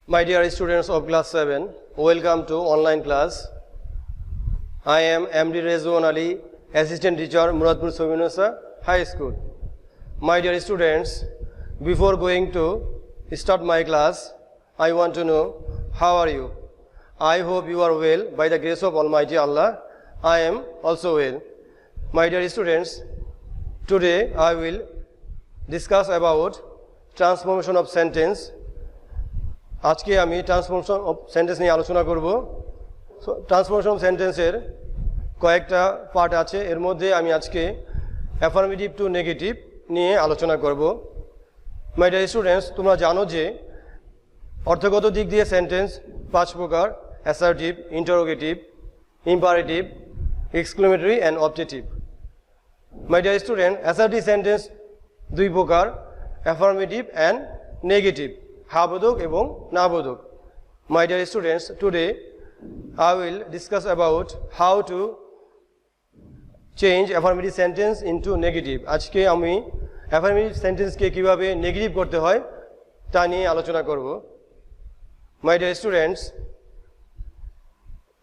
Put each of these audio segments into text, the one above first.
My dear students of class 7, welcome to online class. I am MD Rezwan Ali, Assistant Teacher, Muradpur Sobhinusa High School. My dear students, before going to start my class, I want to know how are you? I hope you are well by the grace of Almighty Allah. I am also well. My dear students, today I will discuss about transformation of sentence. আজকে আমি transformation of sentence নিয়ে আলোচনা করব। Transformation of সেন্টেন্সের কয়েকটা part আছে, এর মধ্যে আমি আজকে অ্যাফার্মেটিভ টু নেগেটিভ নিয়ে আলোচনা করব। মাই ডিয়ার স্টুডেন্টস, তোমরা জানো যে অর্থগত দিক দিয়ে সেন্টেন্স 5 প্রকার: assertive, interrogative, imperative, exclamatory and objective. My dear student, assertive sentence 2 প্রকার: অ্যাফার্মেটিভ অ্যান্ড নেগেটিভ, হ্যাবোধক এবং নাবোধক। My dear students, today I will discuss about how to change affirmative sentence into negative. আজকে আমি affirmative sentence কে কিভাবে negative করতে হয় তা নিয়ে আলোচনা করব। My dear students,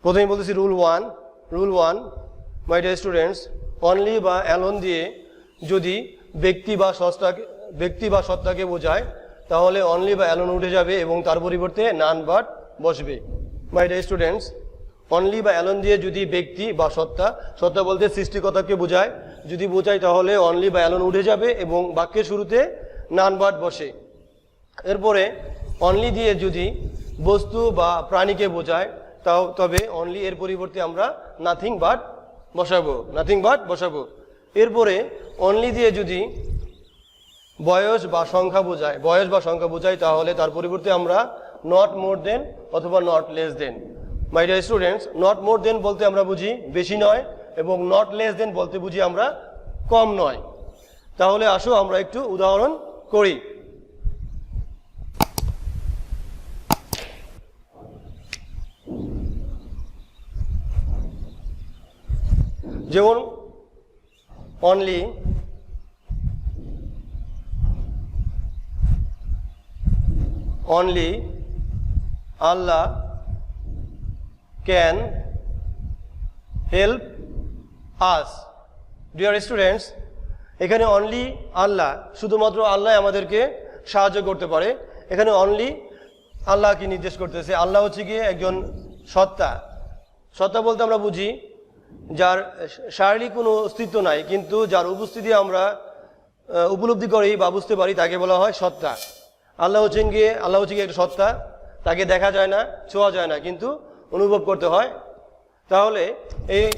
প্রথমে বলতেছি rule 1. My dear students, only বা অ্যালোন দিয়ে যদি ব্যক্তি বা সত্তাকে বোঝায় তাহলে অনলি বা অ্যালোন উঠে যাবে এবং তার পরিবর্তে নান বাট বসবে। মাই ডিয়ার স্টুডেন্টস, অনলি বা অ্যালোন দিয়ে যদি ব্যক্তি বা সত্তা বলতে সৃষ্টিকর্তাকে বোঝায়, যদি বোঝায় তাহলে অনলি বা অ্যালোন উঠে যাবে এবং বাক্যের শুরুতে নান বাট বসে। এরপরে অনলি দিয়ে যদি বস্তু বা প্রাণীকে বোঝায় তবে অনলি এর পরিবর্তে আমরা নাথিং বাট বসাবো। এরপরে অনলি দিয়ে যদি বয়স বা সংখ্যা বোঝায় তাহলে তার পরিবর্তে আমরা নট মোর দেন অথবা not less than. My dear students, not more than বলতে আমরা বুঝি বেশি নয় এবং নট লেস দেন বলতে বুঝি আমরা কম নয়। তাহলে আসো আমরা একটু উদাহরণ করি। যেমন only Allah can help us. Dear students, এখানে অনলি আল্লাহ, শুধুমাত্র আল্লাহ আমাদেরকে সাহায্য করতে পারে। এখানে অনলি আল্লাহকে নির্দেশ করতেছে। আল্লাহ হচ্ছে গিয়ে একজন সত্তা বলতে আমরা বুঝি যার শারীরিক কোনো অস্তিত্ব নাই, কিন্তু যার উপস্থিতি আমরা উপলব্ধি করি বা বুঝতে পারি তাকে বলা হয় সত্তা। আল্লাহ হচ্ছে গিয়ে একটা সত্তা, তাকে দেখা যায় না, ছোঁয়া যায় না, কিন্তু অনুভব করতে হয়। তাহলে এই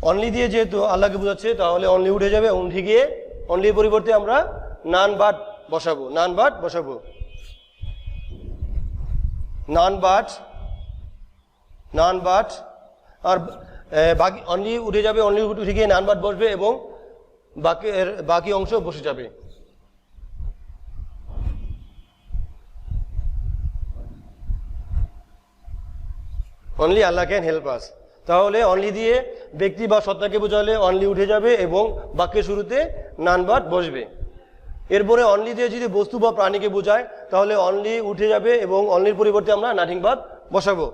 অনলি দিয়ে যেহেতু আল্লাহকে বোঝাচ্ছে তাহলে অনলি উঠে যাবে, উঠে গিয়ে অনলির পরিবর্তে আমরা নান বাট বসাবো। নান বাট আর অনলি উঠে যাবে, অনলি উঠে গিয়ে নান বাট বসবে এবং বাকি অংশ বসে যাবে। Only Allah can help us, তাহলে অনলি দিয়ে ব্যক্তি বা সত্তাকে বোঝালে অনলি উঠে যাবে এবং বাক্যের শুরুতে নান বাট বসবে। এরপরে অনলি দিয়ে যদি বস্তু বা প্রাণীকে বোঝায় তাহলে অনলি উঠে যাবে এবং অনলির পরিবর্তে আমরা নাথিং বাট বসাবো।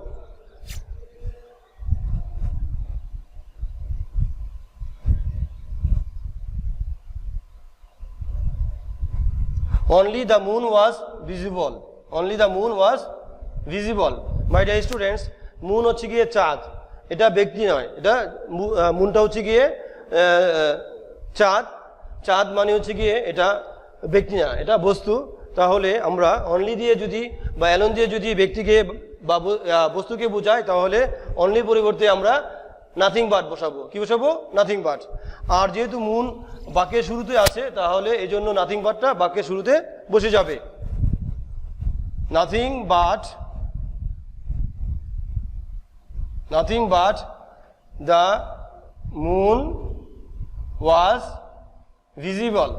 Only the moon was visible. My dear students, moon হচ্ছে গিয়ে চাঁদ, এটা ব্যক্তি নয়, এটা মুনটা হচ্ছে গিয়ে চাঁদ মানে হচ্ছে গিয়ে এটা ব্যক্তি না, এটা বস্তু। তাহলে আমরা অনলি দিয়ে যদি বা অ্যালোন দিয়ে যদি ব্যক্তিকে বা বস্তুকে বোঝায় তাহলে অনলির পরিবর্তে আমরা নাথিং বাট বসাবো। কি বসাবো? Nothing but. আর যেহেতু মুন বাক্যের শুরুতে আছে তাহলে এই জন্য নাথিং বাটটা বাক্যের শুরুতে বসে যাবে। Nothing but the moon was visible.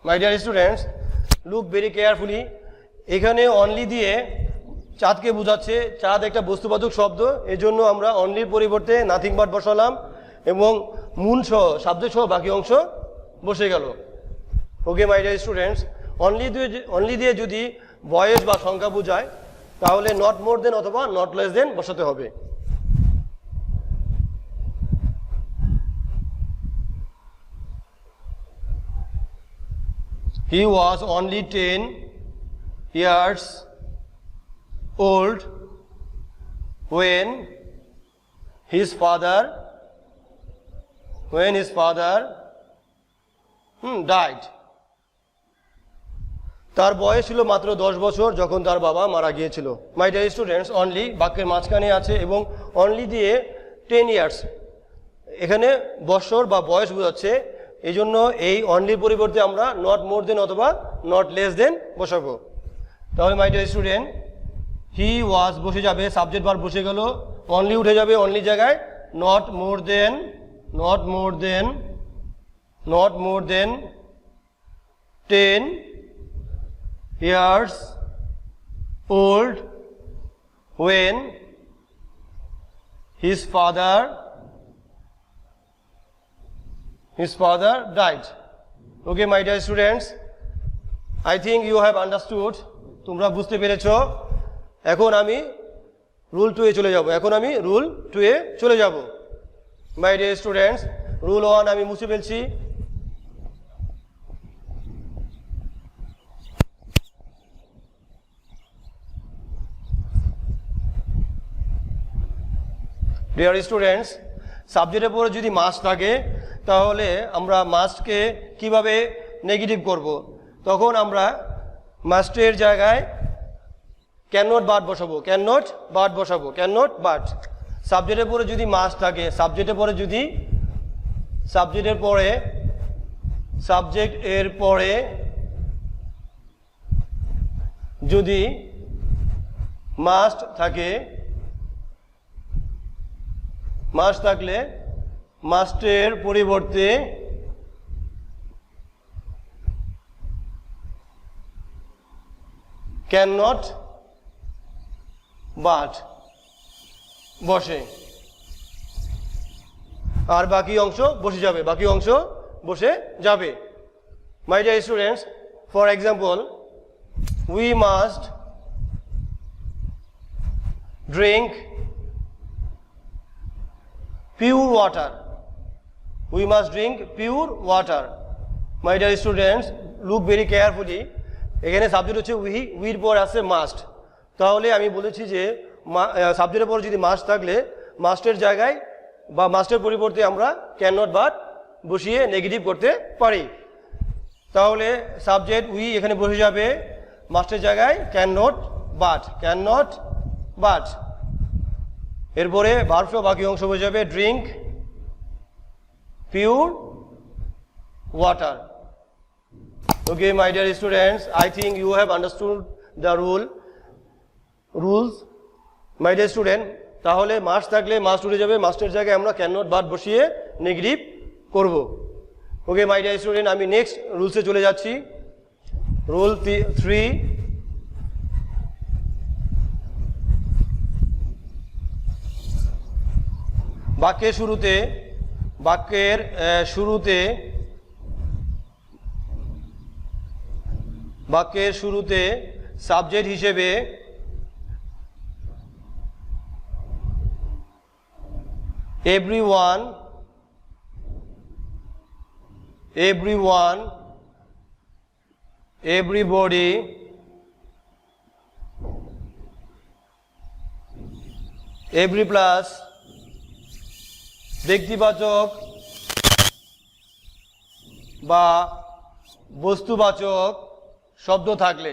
My dear students, look very carefully. এখানে অনলি দিয়ে চাঁদকে বোঝাচ্ছে, চাঁদ একটা বস্তুবাচক শব্দ, এজন্য আমরা অনলির পরিবর্তে নাথিং বাট বসালাম এবং মুন সহ সাবজেক্ট সহ বাকি অংশ বসে গেল। ওকে মাই ডিয়ার স্টুডেন্টস, অনলি দিয়ে যদি বয়স বা সংখ্যা বোঝায় তাহলে নট মোর দেন অথবা নট লেস দেন বসাতে হবে। He was only 10 years old when his father died. তার বয়স ছিল মাত্র 10 বছর যখন তার বাবা মারা গিয়েছিল। মাই ডিয়ার স্টুডেন্টস, অনলি বাক্যের মাঝখানে আছে এবং অনলি দিয়ে 10 ইয়ার্স, এখানে বছর বা বয়স বোঝাচ্ছে, এই জন্য এই অনলির পরিবর্তে আমরা নট মোর দেন অথবা নট লেস দেন বসাবো। তাহলে মাই ডিয়ার স্টুডেন্ট, হি ওয়াজ বসে যাবে, সাবজেক্ট ভার্ব বসে গেল, অনলি উঠে যাবে অনলি জায়গায়, not more than 10 years old when his father died. Okay, my dear students, I think you have understood. তোমরা বুঝতে পেরেছো। এখন আমি রুল 2 এ চলে যাব। My dear students, রুল 1 আমি মুছে ফেলছি। ডিয়ার স্টুডেন্টস, সাবজেক্টের পরে যদি মাস্ট থাকে তাহলে আমরা মাস্টকে কিভাবে নেগেটিভ করব? তখন আমরা মাস্টের জায়গায় ক্যান নট বাট বসাবো, ক্যান নট বাট। সাবজেক্টের পরে যদি মাস্ট থাকে, সাবজেক্টের পরে যদি মাস্ট থাকে, মাস্ট থাকলে মাস্টের পরিবর্তে ক্যান নট বাট বসে, আর বাকি অংশ বসে যাবে। মাই dear students, for example, we must drink pure water. My dear students, look very carefully. এখানে সাবজেক্ট হচ্ছে উইর পর আছে মাস্ট। তাহলে আমি বলেছি যে সাবজেক্টের পর যদি মাস্ট থাকলে মাস্টের জায়গায় বা মাস্টের পরিবর্তে আমরা ক্যান নট বাট বসিয়ে নেগেটিভ করতে পারি। তাহলে সাবজেক্ট উই এখানে বসে যাবে, মাস্টের জায়গায় ক্যান নট বাট। এরপরে ভার্ব সহ বাকি অংশ বসে যাবে drink pure water. Okay my dear students, I think you have understood the rules. My dear student, তাহলে মাস্ট থাকলে মাস্ট উঠে যাবে, মাস্টের জায়গায় আমরা ক্যান নট বাট বসিয়ে নেগেটিভ করব। ওকে মাই ডিয়ার স্টুডেন্ট, আমি নেক্সট রুলসে চলে যাচ্ছি। রুল 3, বাক্যের শুরুতে সাবজেক্ট হিসেবে everyone, everybody, every plus ব্যক্তিবাচক বা বস্তুবাচক শব্দ থাকলে,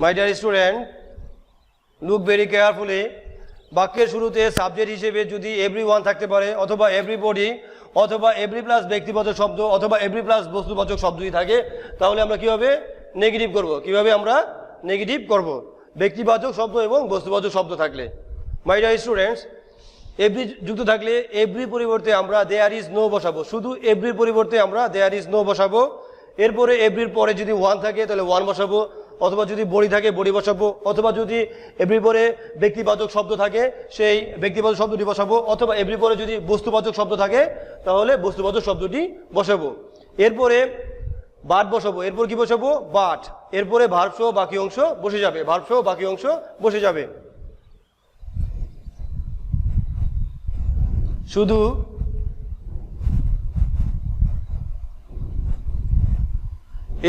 মাই dear student, look very carefully. বাক্যের শুরুতে সাবজেক্ট হিসেবে যদি এভরিওয়ান থাকতে পারে অথবা এভরিবডি অথবা এভরি প্লাস ব্যক্তিবাচক শব্দ অথবা এভরি প্লাস বস্তুবাচক শব্দই থাকে, তাহলে আমরা কিভাবে নেগেটিভ করব? ব্যক্তিবাচক শব্দ এবং বস্তুবাচক শব্দ থাকলে। মাই ডিয়ার স্টুডেন্টস, এভরি যুক্ত থাকলে এভরি পরিবর্তে আমরা দেয়ার ইজ নো বসাবো, শুধু এভরির পরিবর্তে আমরা দেয়ার ইজ নো বসাবো। এরপরে এভরির পরে যদি ওয়ান থাকে তাহলে ওয়ান বসাবো, অথবা যদি বডি থাকে বডি বসাবো, অথবা যদি এভরি পরে ব্যক্তিবাচক শব্দ থাকে সেই ব্যক্তিবাচক শব্দটি বসাবো, অথবা এভরি পরে যদি বস্তুবাচক শব্দ থাকে তাহলে বস্তুবাচক শব্দটি বসাবো। এরপরে বাট বসাবো, এরপর কি বসাবো বাট, এরপরে ভার্ব সহ বাকি অংশ বসে যাবে, ভার্ব সহ বাকি অংশ বসে যাবে। শুধু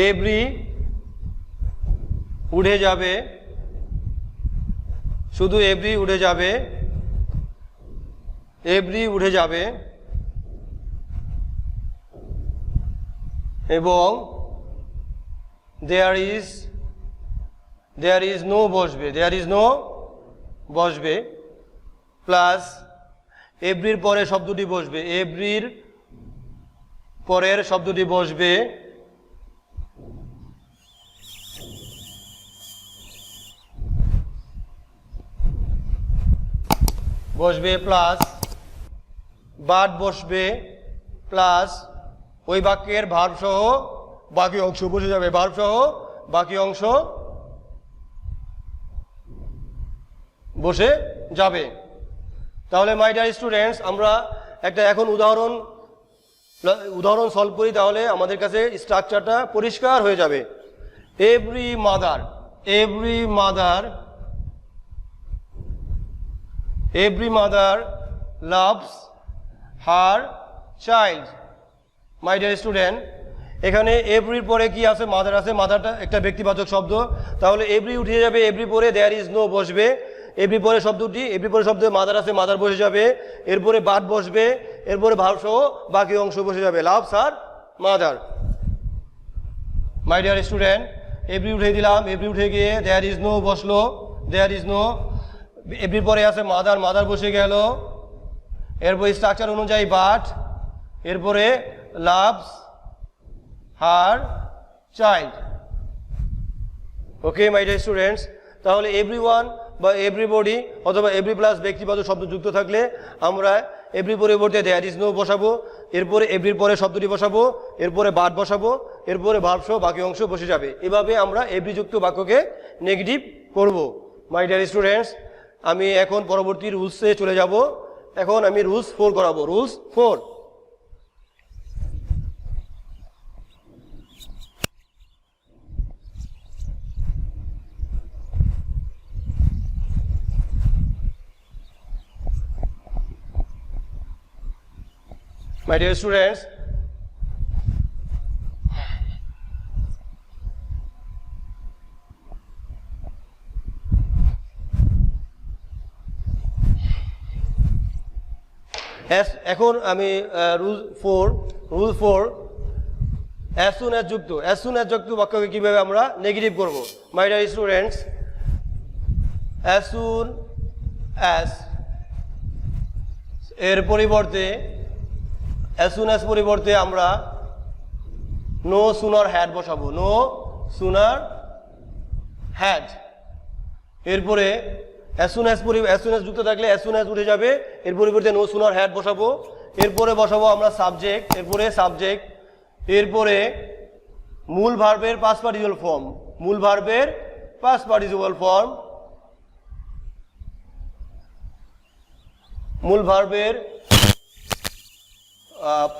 এভরি উঠে যাবে, শুধু এভরি উঠে যাবে, এভরি উঠে যাবে এবং দেয়ার ইজ নো বসবে, দেয়ার ইজ নো বসবে, প্লাস এভরির পরে শব্দটি বসবে, এভরির পরের শব্দটি বসবে প্লাস বাট বসবে, প্লাস ওই বাক্যের ভার্ব সহ বাকি অংশ বসে যাবে, ভার্ব সহ বাকি অংশ বসে যাবে। তাহলে মাই ডিয়ার স্টুডেন্টস, আমরা একটা এখন উদাহরণ সলভ করি, তাহলে আমাদের কাছে স্ট্রাকচারটা পরিষ্কার হয়ে যাবে। Every mother loves her child. মাই ডিয়ার স্টুডেন্ট, এখানে এভরির পরে কি আছে মাদার আছে, মাদারটা একটা ব্যক্তিবাচক শব্দ, তাহলে এভরি উঠে যাবে, এভরি পরে দেয়ার ইজ নো বসবে, এভরি পরে শব্দটি এভরি পরে শব্দে মাদার আছে মাদার বসে যাবে, এরপরে বাট বসবে, এরপরে ভার্ব সহ বাকি অংশ বসে যাবে, লাভস আর mother. My dear student, every উঠে দিলাম, এভরি উঠে গিয়ে দেয়ার ইজ নো বসলো, দেয়ার ইজ নো, এভরি পরে আছে মাদার, মাদার বসে গেল, এরপর স্ট্রাকচার অনুযায়ী বাট, এরপরে loves her child. Okay my dear students, তাহলে এভরিওয়ান বা এভরিবডি অথবা এভরি প্লাস ব্যক্তিবাচক শব্দ যুক্ত থাকলে আমরা এভরি পরিবর্তে দেয়ার ইজ নো বসাবো, এরপরে এভরির পরে শব্দটি বসাবো, এরপরে বাট বসাবো, এরপরে ভার্ব সহ বাকি অংশ বসে যাবে। এভাবে আমরা এভরি যুক্ত বাক্যকে নেগেটিভ করব। মাই ডিয়ার স্টুডেন্টস, আমি এখন পরবর্তী রুলসে চলে যাব। এখন আমি রুলস 4 করাবো। রুলস 4, my dear students, এখন আমি রুল 4 as soon as যুক্ত বাক্যকে কিভাবে আমরা নেগেটিভ করব। মাই dear students, as soon as এর পরিবর্তে আমরা নো সুনার হ্যাড বসাবো, নো সুনার হ্যাড। এরপরে as soon as যুক্ত থাকলে as soon as উঠে যাবে, এর পরিবর্তে নো সুনার হ্যাড বসাবো, এরপরে বসাবো আমরা সাবজেক্ট, এরপরে মূল ভার্বের পাস্ট পার্টিসিপল ফর্ম, মূল ভার্বের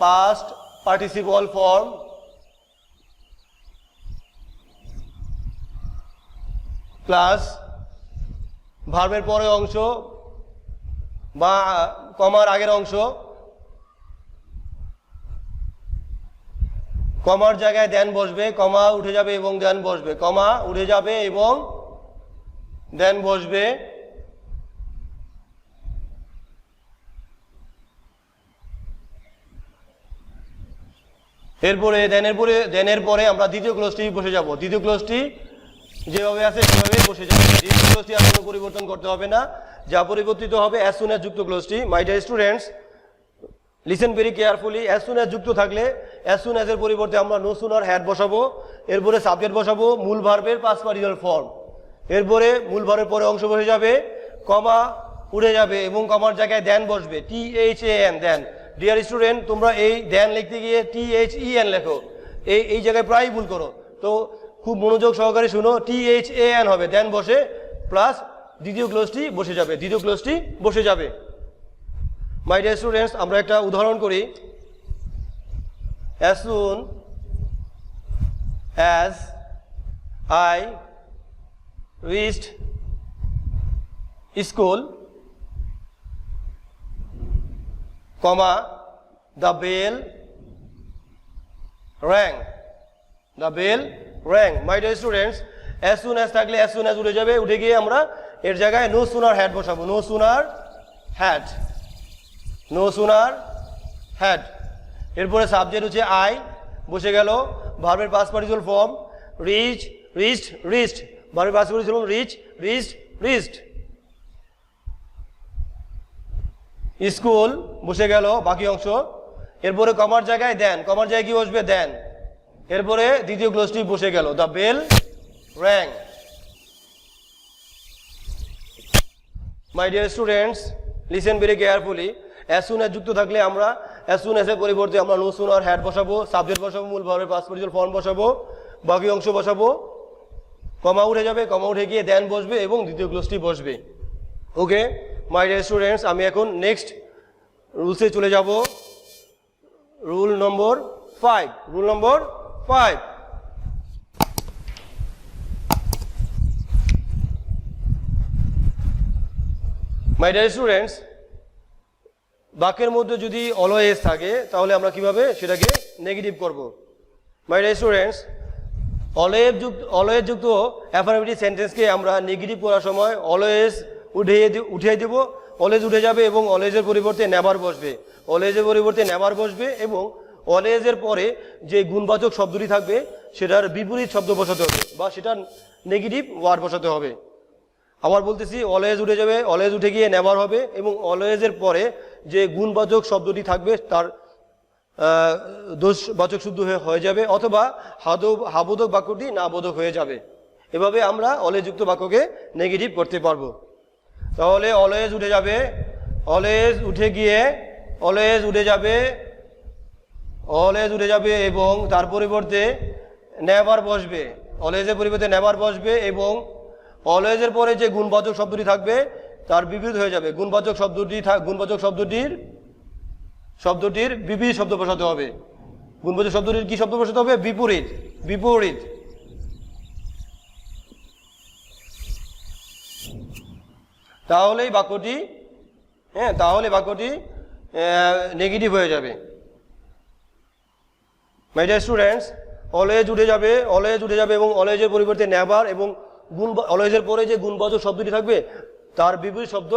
পাস্ট পার্টিসিপল ফর্ম প্লাস ভার্বের পরের অংশ বা কমার আগের অংশ, কমার জায়গায় দেন বসবে, কমা উঠে যাবে এবং দেন বসবে, কমা উঠে যাবে এবং দেন বসবে। এরপরে দেনের পরে আমরা দ্বিতীয় ক্লোজটি বসে যাব। দ্বিতীয় ক্লোজটি যেভাবে আছে সেভাবে বসে যাবে। দ্বিতীয় ক্লোজটি আর কোনো পরিবর্তন করতে হবে না, যা পরিবর্তিত হবে as soon as যুক্ত ক্লোজটি। My dear students, listen very carefully. as soon as যুক্ত থাকলে as soon as এর পরিবর্তে আমরা নো সুনার হ্যাড বসাবো, এরপরে সাবজেক্ট বসাবো, মূল ভার্বের পাস্ট পার্টিসিপল ফর্ম, এরপরে মূল ভার্বের পরে অংশ বসে যাবে, কমা উঠে যাবে এবং কমার জায়গায় দেন বসবে, THAN দেন। ডিয়ার স্টুডেন্ট, তোমরা এই দেন লিখতে গিয়ে THEN লেখো, এই জায়গায় প্রায় ভুল করো। তো খুব মনোযোগ সহকারে শুনো, THAN হবে, দেন বসে প্লাস দ্বিতীয় ক্লোজটি বসে যাবে, দ্বিতীয় ক্লোজটি বসে যাবে। মাই ডিয়ার স্টুডেন্টস, আমরা একটা উদাহরণ করি। As soon as I reached school, comma, the bell rang. The bell rang. My dear students, as soon as থাকলে as soon as উঠে যাবে, উঠে গিয়ে আমরা এর জায়গায় no sooner had বসাবো, no sooner had, no sooner had। এরপরে সাবজেক্ট হচ্ছে আই, বসে গেল। ভার্বের past participle form reach, reached, reached. ভার্বের past participle reach, reached, reached. School বসে গেল বাকি অংশ। এরপরে কমার জায়গায় দেন, কমার জায়গায় কি বসবে? দেন। এরপরে দ্বিতীয় ক্লোজটি বসে গেল, the bell rang. My dear students, listen very carefully. As soon as যুক্ত থাকলে আমরা অ্যাজ সুন অ্যাজ এর পরিবর্তে আমরা নো সুনার হ্যাড বসাবো, সাবজেক্ট বসাবো, মূল ভার্বের পাস্ট পার্টিসিপল ফর্ম বসাবো, বাকি অংশ বসাবো। কমা উঠে যাবে, কমা উঠে গিয়ে দেন বসবে এবং দ্বিতীয় ক্লোজটি বসবে। ওকে মাই ডিয়ার স্টুডেন্টস, আমি এখন নেক্সট রুলসে চলে যাব। রুল নম্বর 5। রুল নম্বর 5। মাই ডিয়ার স্টুডেন্টস, বাক্যের মধ্যে যদি অলওয়েজ থাকে তাহলে আমরা কিভাবে সেটাকে নেগেটিভ করব। মাই ডিয়ার স্টুডেন্টস, অলওয়েজ যুক্ত অ্যাফার্মেটিভ সেন্টেন্সকে আমরা নেগেটিভ করার সময় অলওয়েজ উঠিয়ে দেব। অলওয়েজ উঠে যাবে এবং অলওয়েজের পরিবর্তে নেভার বসবে, অলওয়েজের পরিবর্তে নেভার বসবে এবং অলওয়েজের পরে যে গুণবাচক শব্দটি থাকবে সেটার বিপরীত শব্দ বসাতে হবে বা সেটার নেগেটিভ ওয়ার্ড বসাতে হবে। আবার বলতেছি, অলওয়েজ উঠে যাবে, অলওয়েজ উঠে গিয়ে নেভার হবে এবং অলওয়েজের পরে যে গুণবাচক শব্দটি থাকবে তার দোষবাচক শুদ্ধ হয়ে যাবে অথবা হাবোধক বাক্যটি না বোধক হয়ে যাবে। এভাবে আমরা অলওয়েজ যুক্ত বাক্যকে নেগেটিভ করতে পারবো। তাহলে অলওয়েজ উঠে যাবে, অলওয়েজ উঠে গিয়ে অলওয়েজ উঠে যাবে, অলওয়েজ উঠে যাবে এবং তার পরিবর্তে নেভার বসবে, অলওয়েজের পরিবর্তে নেভার বসবে এবং অলওয়েজের পরে যে গুণবাচক শব্দটি থাকবে তার বিপরীত হয়ে যাবে। গুণবাচক শব্দটির বিপরীত শব্দ বসাতে হবে। গুণবাচক শব্দটির কি শব্দ বসাতে হবে? বিপরীত, বিপরীত। তাহলেই বাক্যটি নেগেটিভ হয়ে যাবে। মাই ডিয়ার স্টুডেন্টস, অলওয়েজ উঠে যাবে, অলওয়েজ উঠে যাবে এবং অলওয়েজের পরিবর্তে নেভার এবং অলওয়েজের পরে যে গুণবাচক শব্দটি থাকবে তার বিপরীত শব্দ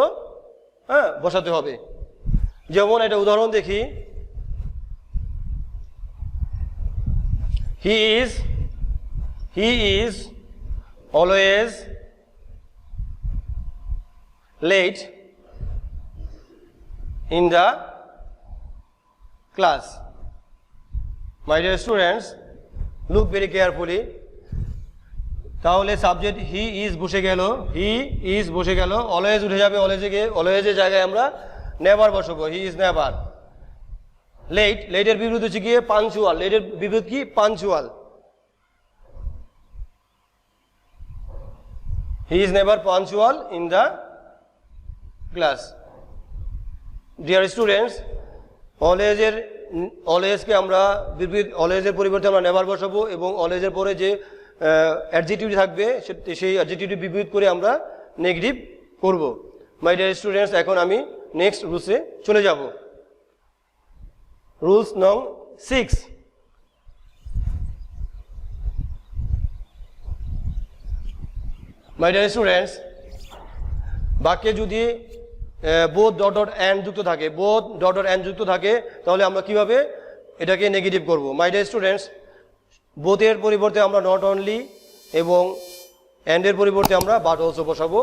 বসাতে হবে। যেমন একটা উদাহরণ দেখি, he is always late in the class. My dear students, look very carefully. তাহলে সাবজেক্ট হি ইজ বসে গেল, হি ইজ বসে গেল, অলওয়েজ উঠে যাবে, অলওয়েজের জায়গায় আমরা নেভার বসাবো, হি ইজ নেভার। লেট, লেটের বিপরীত হচ্ছে গিয়ে পাঞ্চুয়াল, লেটের বিপরীত কি? Punctual. He is never punctual in the class. Dear students, অলওয়েজকে আমরা অলওয়েজের পরিবর্তে আমরা নেভার বসাবো এবং অলওয়েজের পরে যে অ্যাডজেক্টিভ থাকবে সেই অ্যাডজেক্টিভটি বিপরীত করে আমরা নেগেটিভ করব। মাই ডিয়ার স্টুডেন্টস, এখন আমি নেক্সট রুলসে চলে যাব। রুলস নং 6। মাই ডিয়ার স্টুডেন্টস, বাক্যে যদি বোথ ডট ডট অ্যান্ড যুক্ত থাকে, বোথ ডট ডট অ্যান্ড যুক্ত থাকে তাহলে আমরা কিভাবে এটাকে নেগেটিভ করব। মাই ডিয়ার স্টুডেন্টস, বোথের পরিবর্তে আমরা নট অনলি এবং অ্যান্ডের পরিবর্তে আমরা বাট অলসো বসাবো।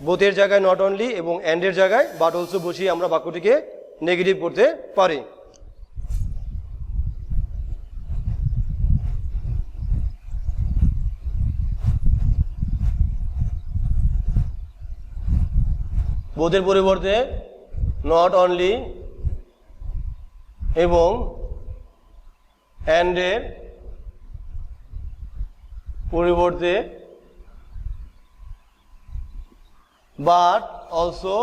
বোথের জায়গায় নট অনলি এবং অ্যান্ডের জায়গায় বাট অলসো বসিয়ে আমরা বাক্যটিকে নেগেটিভ করতে পারি। বোথের পরিবর্তে নট অনলি এবং অ্যান্ডের পরিবর্তে বাট অলসো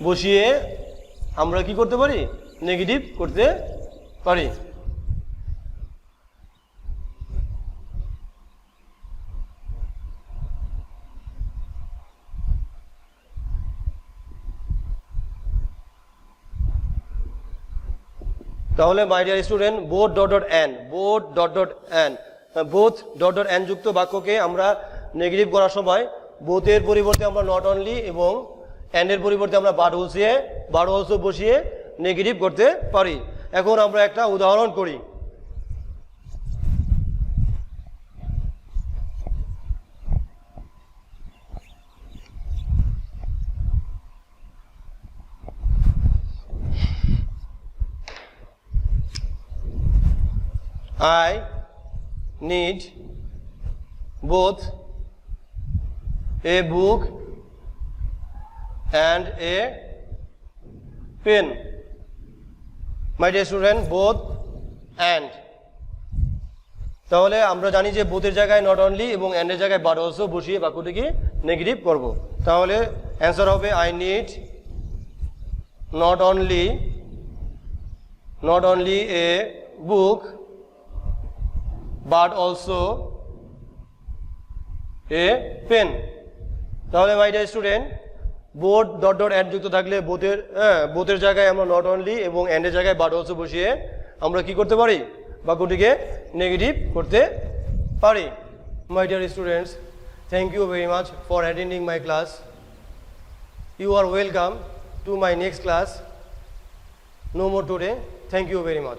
বসিয়ে আমরা কি করতে পারি নেগেটিভ করতে পারি তাহলে my dear student both dot dot N both N যুক্ত বাক্যকে আমরা নেগেটিভ করার সময় বোথের পরিবর্তে আমরা নট অনলি এবং এন্ড এর পরিবর্তে আমরা বাট অলসো বসিয়ে নেগেটিভ করতে পারি এখন আমরা একটা উদাহরণ করি I need both a book and a pen. My dear student, both and. তাহলে আমরা জানি যে বোথের জায়গায় নট অনলি এবং এন্ড এর জায়গায় বাট অলসো বসিয়ে বাক্যটিকে নেগেটিভ করব তাহলে অ্যান্সার হবে I need not only a book but also a pen. তাহলে my dear student both dot dot and যুক্ত থাকলে বোথের জায়গায় আমরা নট অনলি এবং এন্ডের জায়গায় বাট অলসো বসিয়ে আমরা কি করতে পারি বাক্যটিকে নেগেটিভ করতে পারি my dear students thank you very much for attending my class you are welcome to my next class no more today thank you very much